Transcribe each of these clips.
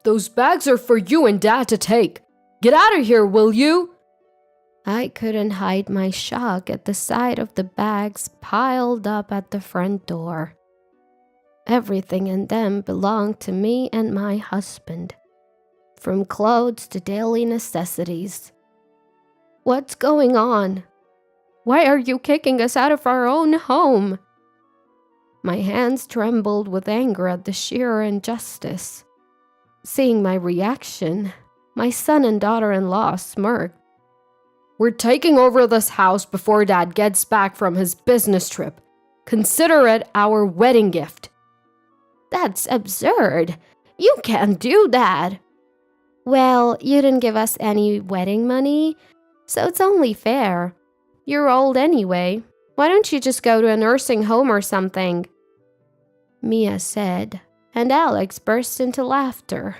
Those bags are for you and Dad to take. Get out of here, will you? I couldn't hide my shock at the sight of the bags piled up at the front door. Everything in them belonged to me and my husband, from clothes to daily necessities. What's going on? Why are you kicking us out of our own home? My hands trembled with anger at the sheer injustice. Seeing my reaction, my son and daughter-in-law smirked. We're taking over this house before Dad gets back from his business trip. Consider it our wedding gift. That's absurd. You can't do that. Well, you didn't give us any wedding money, so it's only fair. You're old anyway. Why don't you just go to a nursing home or something? Mia said, and Alex burst into laughter.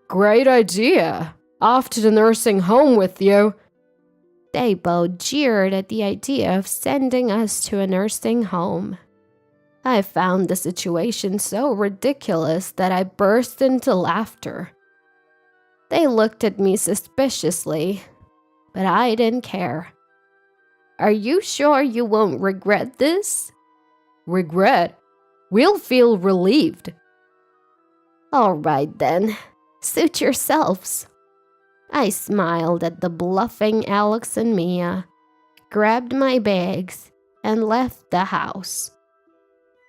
Great idea. Off to the nursing home with you. They both jeered at the idea of sending us to a nursing home. I found the situation so ridiculous that I burst into laughter. They looked at me suspiciously, but I didn't care. Are you sure you won't regret this? Regret? We'll feel relieved. All right then, suit yourselves. I smiled at the bluffing Alex and Mia, grabbed my bags, and left the house.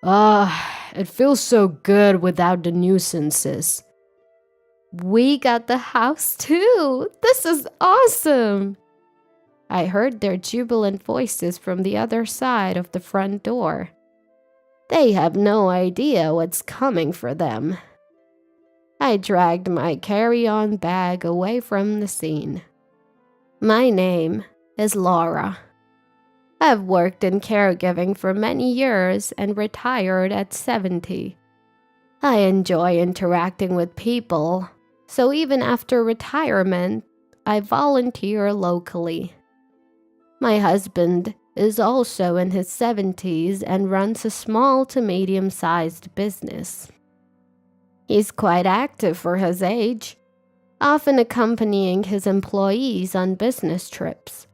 It feels so good without the nuisances. We got the house too. This is awesome. I heard their jubilant voices from the other side of the front door. They have no idea what's coming for them. I dragged my carry-on bag away from the scene. My name is Laura. I've worked in caregiving for many years and retired at 70. I enjoy interacting with people, so even after retirement, I volunteer locally. My husband is also in his 70s and runs a small to medium-sized business. He's quite active for his age, often accompanying his employees on business trips.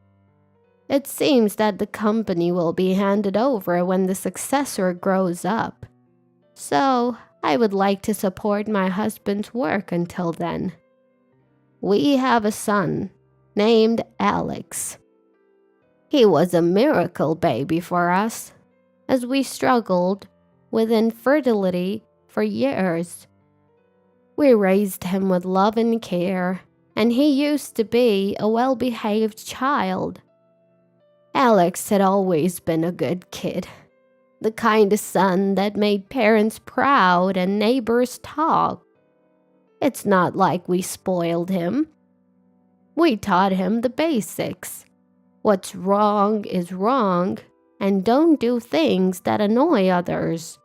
It seems that the company will be handed over when the successor grows up, so I would like to support my husband's work until then. We have a son named Alex. He was a miracle baby for us, as we struggled with infertility for years. We raised him with love and care, and he used to be a well-behaved child. Alex had always been a good kid, the kind of son that made parents proud and neighbors talk. It's not like we spoiled him. We taught him the basics. What's wrong is wrong, and don't do things that annoy others.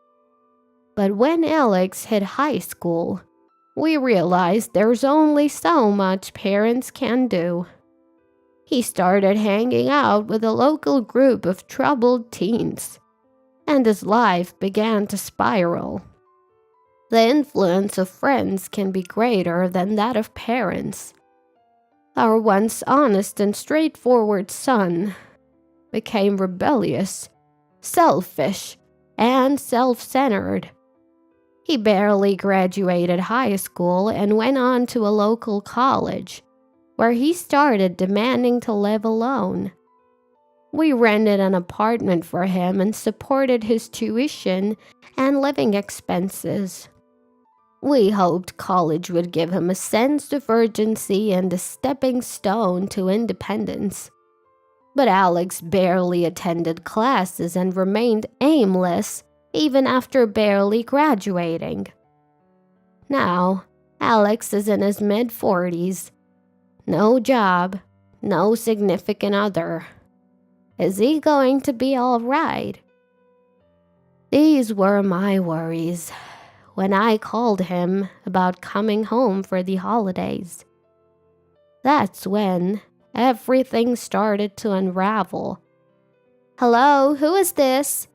But when Alex hit high school, we realized there's only so much parents can do. He started hanging out with a local group of troubled teens, and his life began to spiral. The influence of friends can be greater than that of parents. Our once honest and straightforward son became rebellious, selfish, and self-centered. He barely graduated high school and went on to a local college, where he started demanding to live alone. We rented an apartment for him and supported his tuition and living expenses. We hoped college would give him a sense of urgency and a stepping stone to independence. But Alex barely attended classes and remained aimless even after barely graduating. Now, Alex is in his mid-40s. No job, no significant other. Is he going to be all right? These were my worries when I called him about coming home for the holidays. That's when everything started to unravel. Hello, who is this?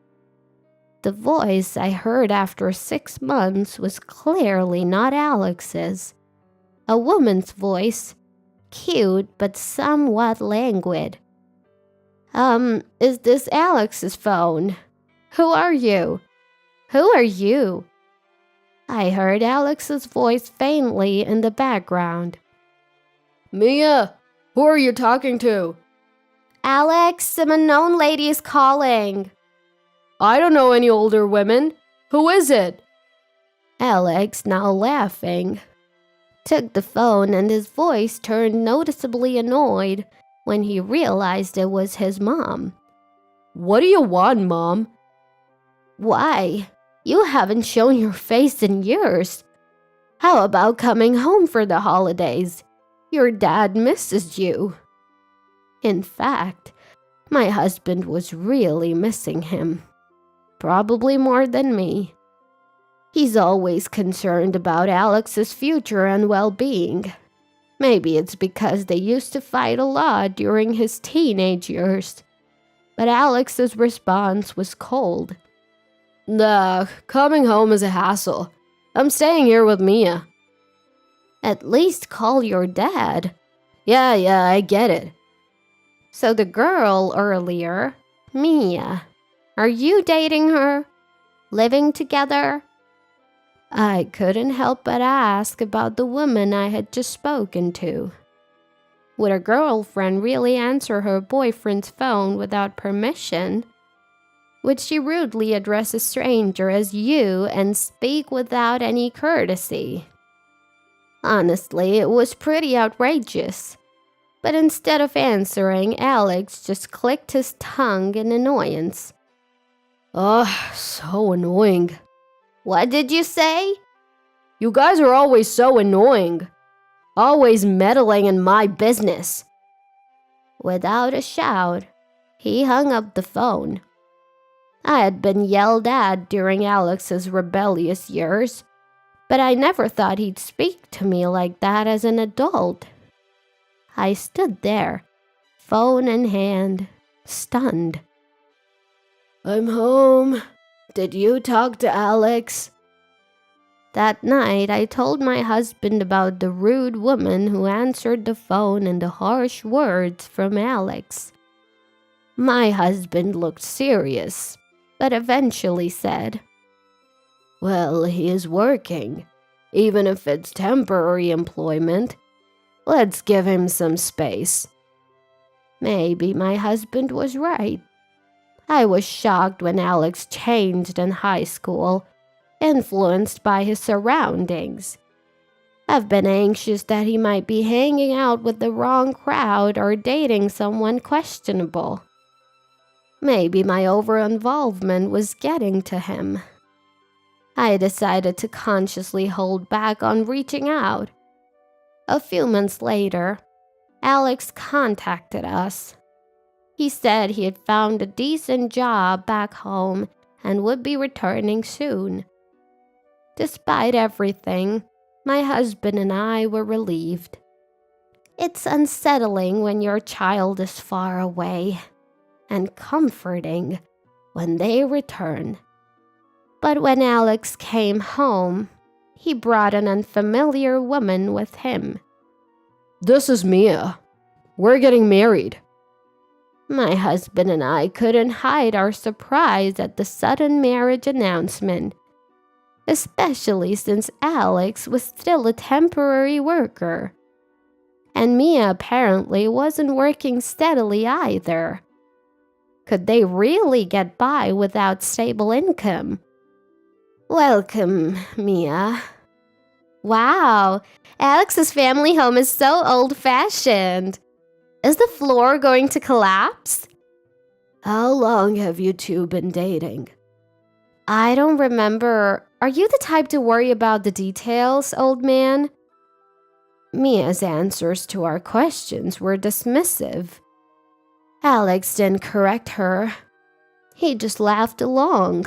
The voice I heard after 6 months was clearly not Alex's. A woman's voice, cute but somewhat languid. Is this Alex's phone? Who are you? Who are you? I heard Alex's voice faintly in the background. Mia, who are you talking to? Alex, some unknown lady is calling. I don't know any older women. Who is it? Alex, now laughing, took the phone and his voice turned noticeably annoyed when he realized it was his mom. What do you want, Mom? Why? You haven't shown your face in years. How about coming home for the holidays? Your dad misses you. In fact, my husband was really missing him. Probably more than me. He's always concerned about Alex's future and well-being. Maybe it's because they used to fight a lot during his teenage years. But Alex's response was cold. Nah, coming home is a hassle. I'm staying here with Mia. At least call your dad. Yeah, I get it. So the girl earlier, Mia, are you dating her? Living together? I couldn't help but ask about the woman I had just spoken to. Would a girlfriend really answer her boyfriend's phone without permission? Would she rudely address a stranger as you and speak without any courtesy? Honestly, it was pretty outrageous. But instead of answering, Alex just clicked his tongue in annoyance. Ugh, so annoying. What did you say? You guys are always so annoying. Always meddling in my business. Without a shout, he hung up the phone. I had been yelled at during Alex's rebellious years, but I never thought he'd speak to me like that as an adult. I stood there, phone in hand, stunned. I'm home. Did you talk to Alex? That night, I told my husband about the rude woman who answered the phone and the harsh words from Alex. My husband looked serious, but eventually said, Well, he is working, even if it's temporary employment. Let's give him some space. Maybe my husband was right. I was shocked when Alex changed in high school, influenced by his surroundings. I've been anxious that he might be hanging out with the wrong crowd or dating someone questionable. Maybe my over-involvement was getting to him. I decided to consciously hold back on reaching out. A few months later, Alex contacted us. He said he had found a decent job back home and would be returning soon. Despite everything, my husband and I were relieved. It's unsettling when your child is far away, and comforting when they return. But when Alex came home, he brought an unfamiliar woman with him. This is Mia. We're getting married. My husband and I couldn't hide our surprise at the sudden marriage announcement, especially since Alex was still a temporary worker. And Mia apparently wasn't working steadily either. Could they really get by without stable income? Welcome, Mia. Wow, Alex's family home is so old-fashioned. Is the floor going to collapse? How long have you two been dating? I don't remember. Are you the type to worry about the details, old man? Mia's answers to our questions were dismissive. Alex didn't correct her. He just laughed along.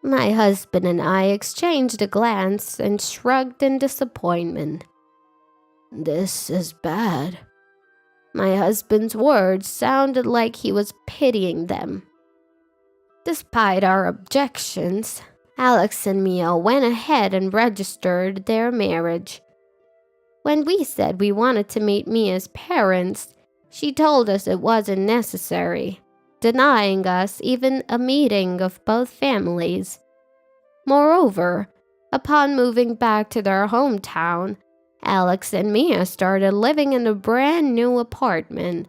My husband and I exchanged a glance and shrugged in disappointment. This is bad. My husband's words sounded like he was pitying them. Despite our objections, Alex and Mia went ahead and registered their marriage. When we said we wanted to meet Mia's parents, she told us it wasn't necessary, denying us even a meeting of both families. Moreover, upon moving back to their hometown, Alex and Mia started living in a brand new apartment.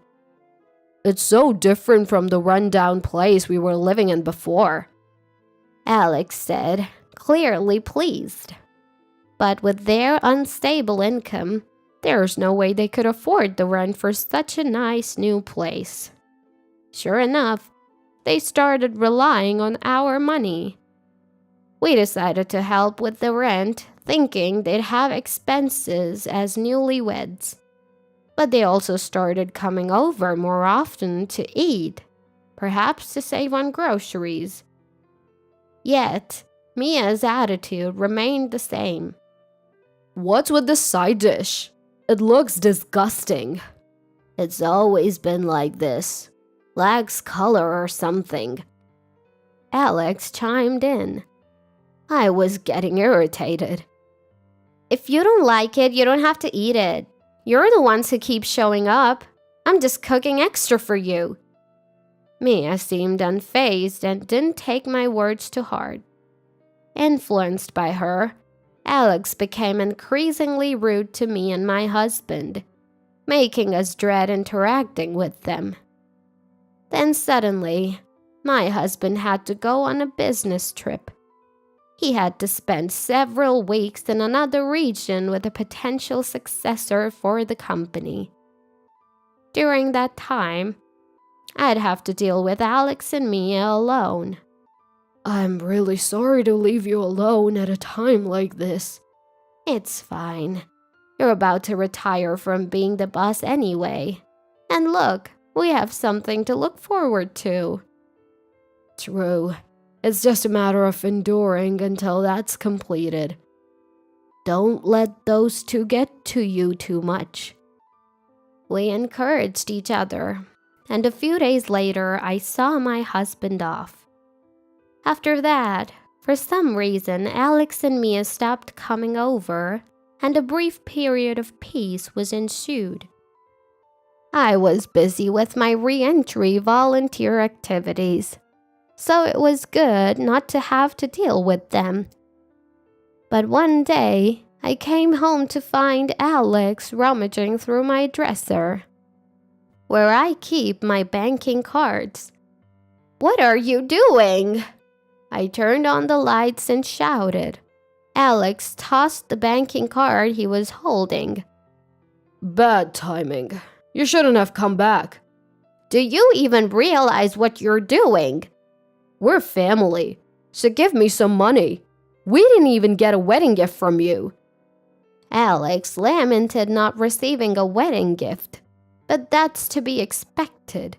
It's so different from the rundown place we were living in before, Alex said, clearly pleased. But with their unstable income, there's no way they could afford the rent for such a nice new place. Sure enough, they started relying on our money. We decided to help with the rent, thinking they'd have expenses as newlyweds. But they also started coming over more often to eat, perhaps to save on groceries. Yet, Mia's attitude remained the same. What's with this side dish? It looks disgusting. It's always been like this. Lacks color or something. Alex chimed in. I was getting irritated. If you don't like it, you don't have to eat it. You're the ones who keep showing up. I'm just cooking extra for you. Mia seemed unfazed and didn't take my words to heart. Influenced by her, Alex became increasingly rude to me and my husband, making us dread interacting with them. Then suddenly, my husband had to go on a business trip. He had to spend several weeks in another region with a potential successor for the company. During that time, I'd have to deal with Alex and Mia alone. I'm really sorry to leave you alone at a time like this. It's fine. You're about to retire from being the boss anyway. And look, we have something to look forward to. True. It's just a matter of enduring until that's completed. Don't let those two get to you too much. We encouraged each other, and a few days later I saw my husband off. After that, for some reason, Alex and Mia stopped coming over, and a brief period of peace was ensued. I was busy with my re-entry volunteer activities, so it was good not to have to deal with them. But one day, I came home to find Alex rummaging through my dresser, where I keep my banking cards. What are you doing? I turned on the lights and shouted. Alex tossed the banking card he was holding. Bad timing. You shouldn't have come back. Do you even realize what you're doing? We're family, so give me some money. We didn't even get a wedding gift from you. Alex lamented not receiving a wedding gift, but that's to be expected.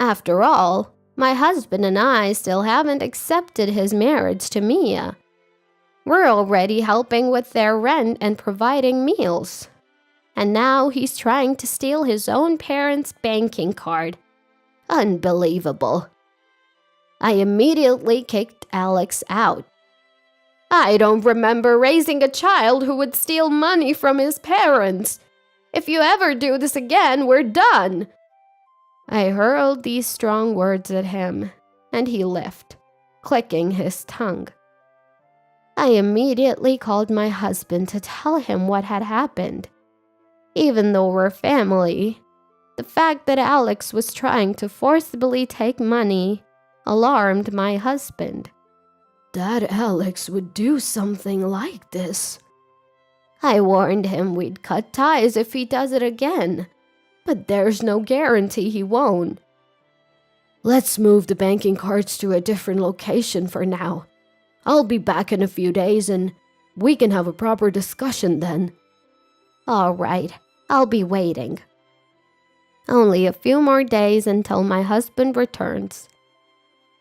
After all, my husband and I still haven't accepted his marriage to Mia. We're already helping with their rent and providing meals. And now he's trying to steal his own parents' banking card. Unbelievable. I immediately kicked Alex out. I don't remember raising a child who would steal money from his parents. If you ever do this again, we're done. I hurled these strong words at him, and he left, clicking his tongue. I immediately called my husband to tell him what had happened. Even though we're family, the fact that Alex was trying to forcibly take money alarmed my husband. That Alex would do something like this. I warned him we'd cut ties if he does it again, but there's no guarantee he won't. Let's move the banking cards to a different location for now. I'll be back in a few days and we can have a proper discussion then. All right, I'll be waiting. Only a few more days until my husband returns.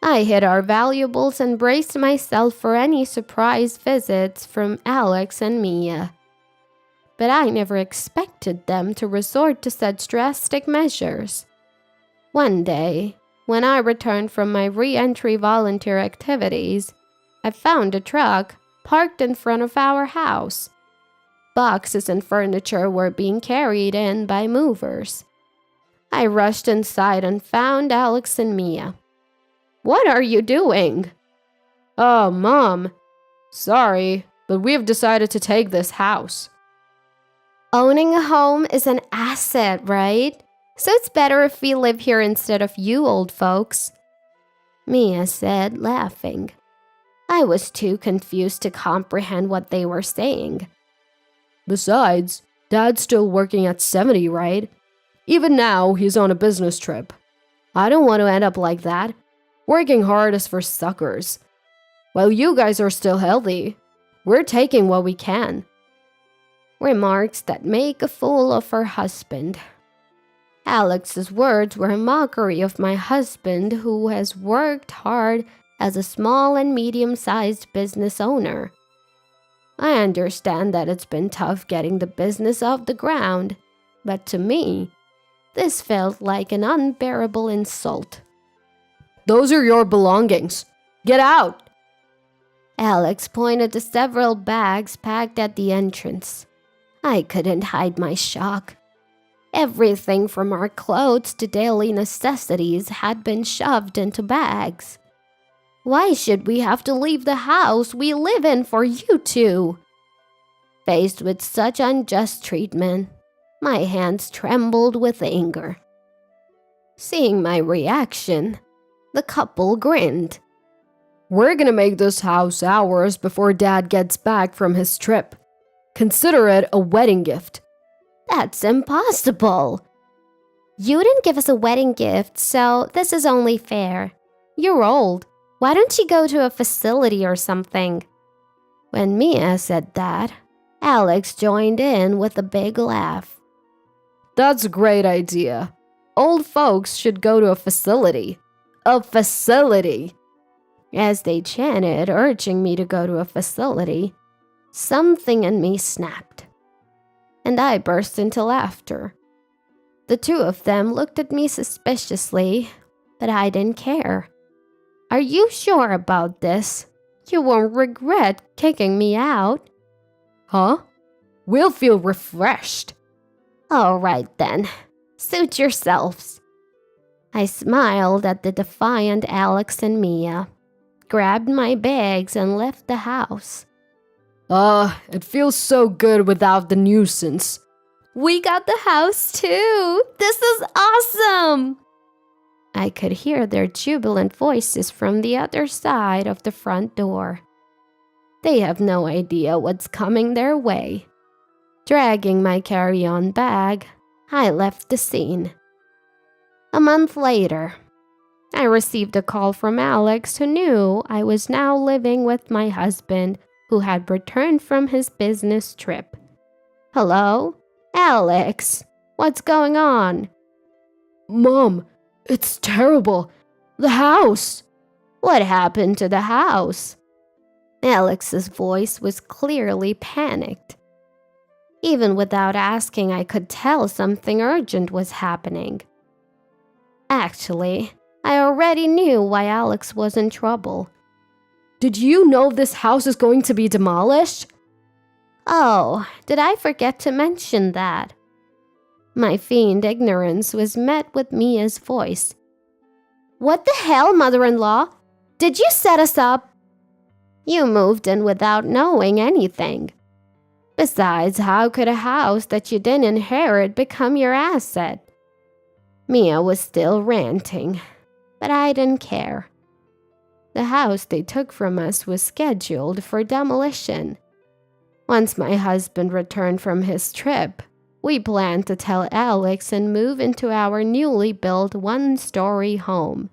I hid our valuables and braced myself for any surprise visits from Alex and Mia. But I never expected them to resort to such drastic measures. One day, When I returned from my re-entry volunteer activities, I found a truck parked in front of our house. Boxes and furniture were being carried in by movers. I rushed inside and found Alex and Mia. "What are you doing?" "Oh, Mom. Sorry, but we've decided to take this house." "Owning a home is an asset, right? So it's better if we live here instead of you old folks," Mia said, laughing. I was too confused to comprehend what they were saying. "Besides, Dad's still working at 70, right? Even now, he's on a business trip. I don't want to end up like that. Working hard is for suckers. While you guys are still healthy, we're taking what we can." Remarks that make a fool of her husband. Alex's words were a mockery of my husband, who has worked hard as a small and medium-sized business owner. I understand that it's been tough getting the business off the ground, but to me, this felt like an unbearable insult. "Those are your belongings. Get out!" Alex pointed to several bags packed at the entrance. I couldn't hide my shock. Everything from our clothes to daily necessities had been shoved into bags. Why should we have to leave the house we live in for you two? Faced with such unjust treatment, my hands trembled with anger. Seeing my reaction, the couple grinned. "We're gonna make this house ours before Dad gets back from his trip. Consider it a wedding gift." "That's impossible. You didn't give us a wedding gift, so this is only fair. You're old. Why don't you go to a facility or something?" When Mia said that, Alex joined in with a big laugh. "That's a great idea. Old folks should go to a facility. A facility!" As they chanted, urging me to go to a facility, something in me snapped, and I burst into laughter. The two of them looked at me suspiciously, but I didn't care. "Are you sure about this? You won't regret kicking me out." "Huh? We'll feel refreshed." "All right then, suit yourselves." I smiled at the defiant Alex and Mia, grabbed my bags, and left the house. It feels so good without the nuisance." "We got the house too! This is awesome!" I could hear their jubilant voices from the other side of the front door. They have no idea what's coming their way. Dragging my carry-on bag, I left the scene. A month later, I received a call from Alex, who knew I was now living with my husband, who had returned from his business trip. "Hello? Alex, what's going on?" "Mom, it's terrible. The house." "What happened to the house?" Alex's voice was clearly panicked. Even without asking, I could tell something urgent was happening. Actually, I already knew why Alex was in trouble. "Did you know this house is going to be demolished?" Oh, did I forget to mention that? My feigned ignorance was met with Mia's voice. "What the hell, mother-in-law? Did you set us up?" "You moved in without knowing anything. Besides, how could a house that you didn't inherit become your asset?" Mia was still ranting, but I didn't care. The house they took from us was scheduled for demolition. Once my husband returned from his trip, we planned to tell Alex and move into our newly built one-story home.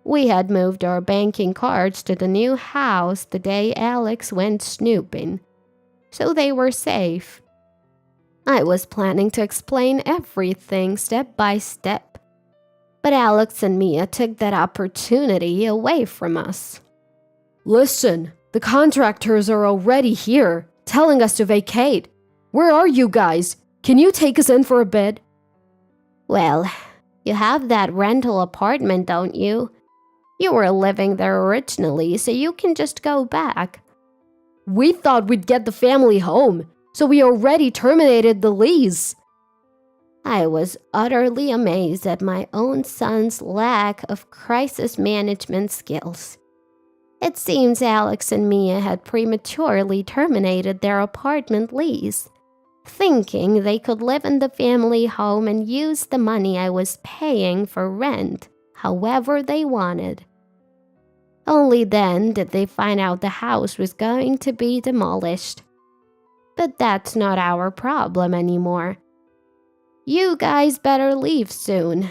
We had moved our banking cards to the new house the day Alex went snooping, so they were safe. I was planning to explain everything step by step, but Alex and Mia took that opportunity away from us. "Listen, the contractors are already here, telling us to vacate. Where are you guys? Can you take us in for a bit?" "Well, You have that rental apartment, don't you? You were living there originally, so you can just go back. We thought we'd get the family home, so we already terminated the lease. I was utterly amazed at my own son's lack of crisis management skills. It seems Alex and Mia had prematurely terminated their apartment lease, thinking they could live in the family home and use the money I was paying for rent however they wanted. Only then did they find out the house was going to be demolished. But that's not our problem anymore. You guys better leave soon.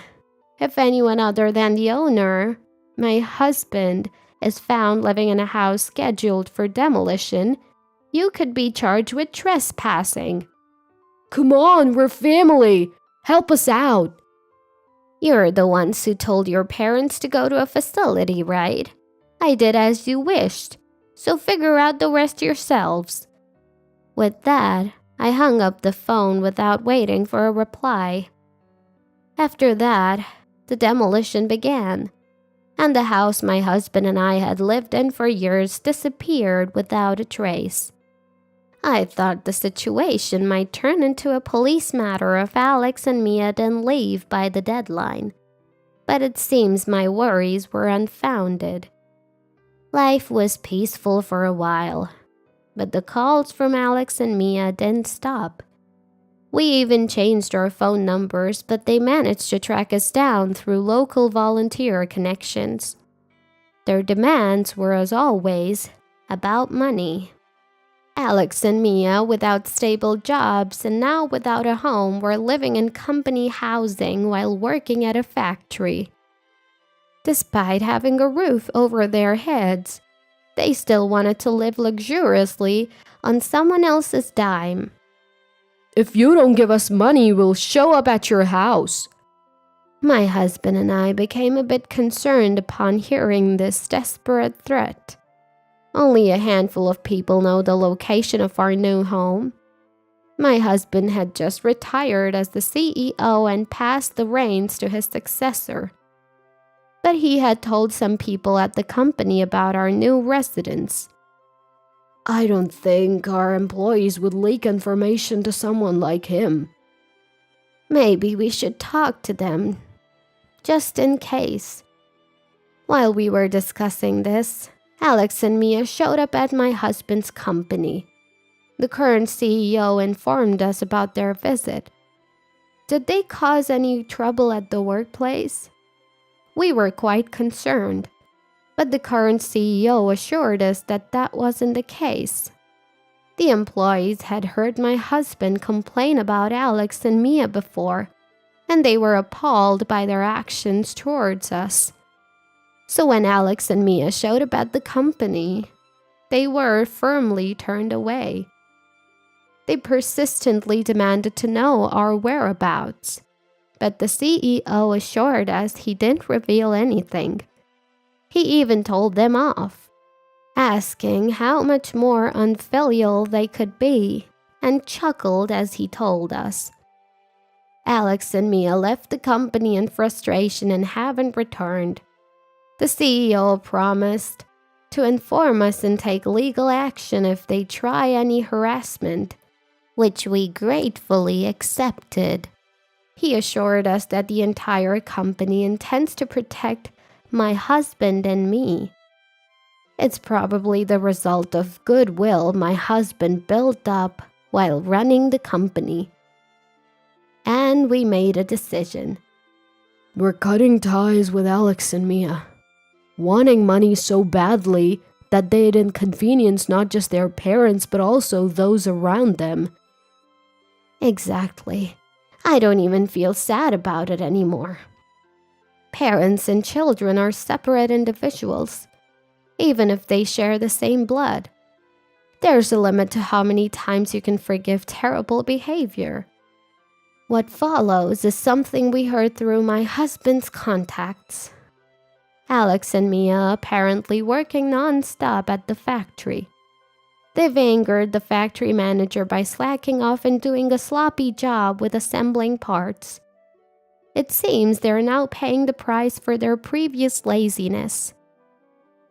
If anyone other than the owner, my husband, is found living in a house scheduled for demolition, you could be charged with trespassing. Come on, we're family. Help us out. You're the ones who told your parents to go to a facility, right? I did as you wished, so figure out the rest yourselves. With that, I hung up the phone without waiting for a reply. After that, the demolition began, and the house my husband and I had lived in for years disappeared without a trace. I thought the situation might turn into a police matter if Alex and Mia didn't leave by the deadline, but it seems my worries were unfounded. Life was peaceful for a while, but the calls from Alex and Mia didn't stop. We even changed our phone numbers, but they managed to track us down through local volunteer connections. Their demands were, as always, about money. Alex and Mia, without stable jobs and now without a home, were living in company housing while working at a factory. Despite having a roof over their heads, they still wanted to live luxuriously on someone else's dime. If you don't give us money, we'll show up at your house. My husband and I became a bit concerned upon hearing this desperate threat. Only a handful of people know the location of our new home. My husband had just retired as the CEO and passed the reins to his successor. But he had told some people at the company about our new residence. I don't think our employees would leak information to someone like him. Maybe we should talk to them, just in case. While we were discussing this, Alex and Mia showed up at my husband's company. The current CEO informed us about their visit. Did they cause any trouble at the workplace? We were quite concerned, but the current CEO assured us that that wasn't the case. The employees had heard my husband complain about Alex and Mia before, and they were appalled by their actions towards us. So when Alex and Mia showed up at the company, they were firmly turned away. They persistently demanded to know our whereabouts, but the CEO assured us he didn't reveal anything. He even told them off, asking how much more unfilial they could be, and chuckled as he told us. Alex and Mia left the company in frustration and haven't returned. The CEO promised to inform us and take legal action if they try any harassment, which we gratefully accepted. He assured us that the entire company intends to protect my husband and me. It's probably the result of goodwill my husband built up while running the company. And we made a decision. We're cutting ties with Alex and Mia, wanting money so badly that they'd inconvenience not just their parents but also those around them. Exactly. I don't even feel sad about it anymore. Parents and children are separate individuals, even if they share the same blood. There's a limit to how many times you can forgive terrible behavior. What follows is something we heard through my husband's contacts. Alex and Mia apparently working non-stop at the factory. They've angered the factory manager by slacking off and doing a sloppy job with assembling parts. It seems they're now paying the price for their previous laziness.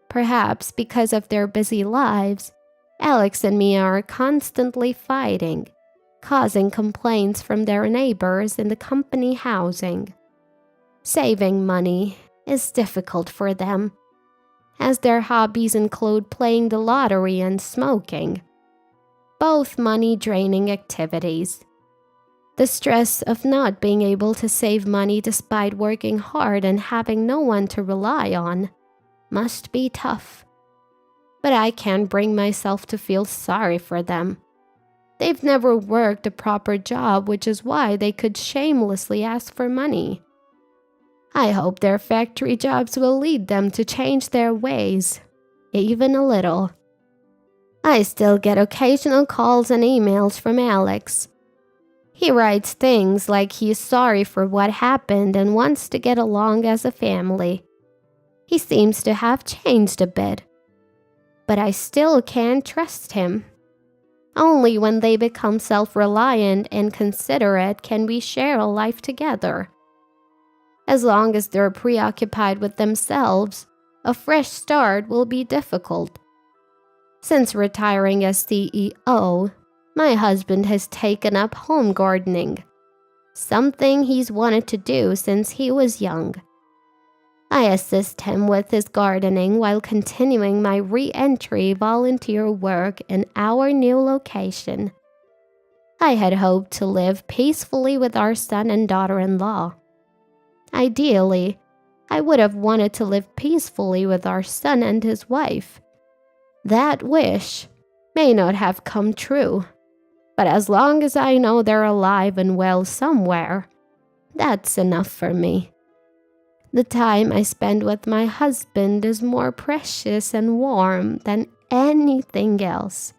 Perhaps because of their busy lives, Alex and Mia are constantly fighting, causing complaints from their neighbors in the company housing. Saving money is difficult for them, as their hobbies include playing the lottery and smoking, both money-draining activities. The stress of not being able to save money despite working hard and having no one to rely on must be tough. But I can't bring myself to feel sorry for them. They've never worked a proper job, which is why they could shamelessly ask for money. I hope their factory jobs will lead them to change their ways, even a little. I still get occasional calls and emails from Alex. He writes things like he's sorry for what happened and wants to get along as a family. He seems to have changed a bit, but I still can't trust him. Only when they become self-reliant and considerate can we share a life together. As long as they're preoccupied with themselves, a fresh start will be difficult. Since retiring as CEO, my husband has taken up home gardening, something he's wanted to do since he was young. I assist him with his gardening while continuing my re-entry volunteer work in our new location. I had hoped to live peacefully with our son and daughter-in-law. Ideally, I would have wanted to live peacefully with our son and his wife. That wish may not have come true, but as long as I know they're alive and well somewhere, that's enough for me. The time I spend with my husband is more precious and warm than anything else.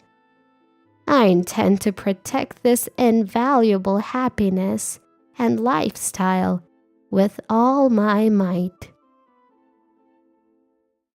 I intend to protect this invaluable happiness and lifestyle with all my might.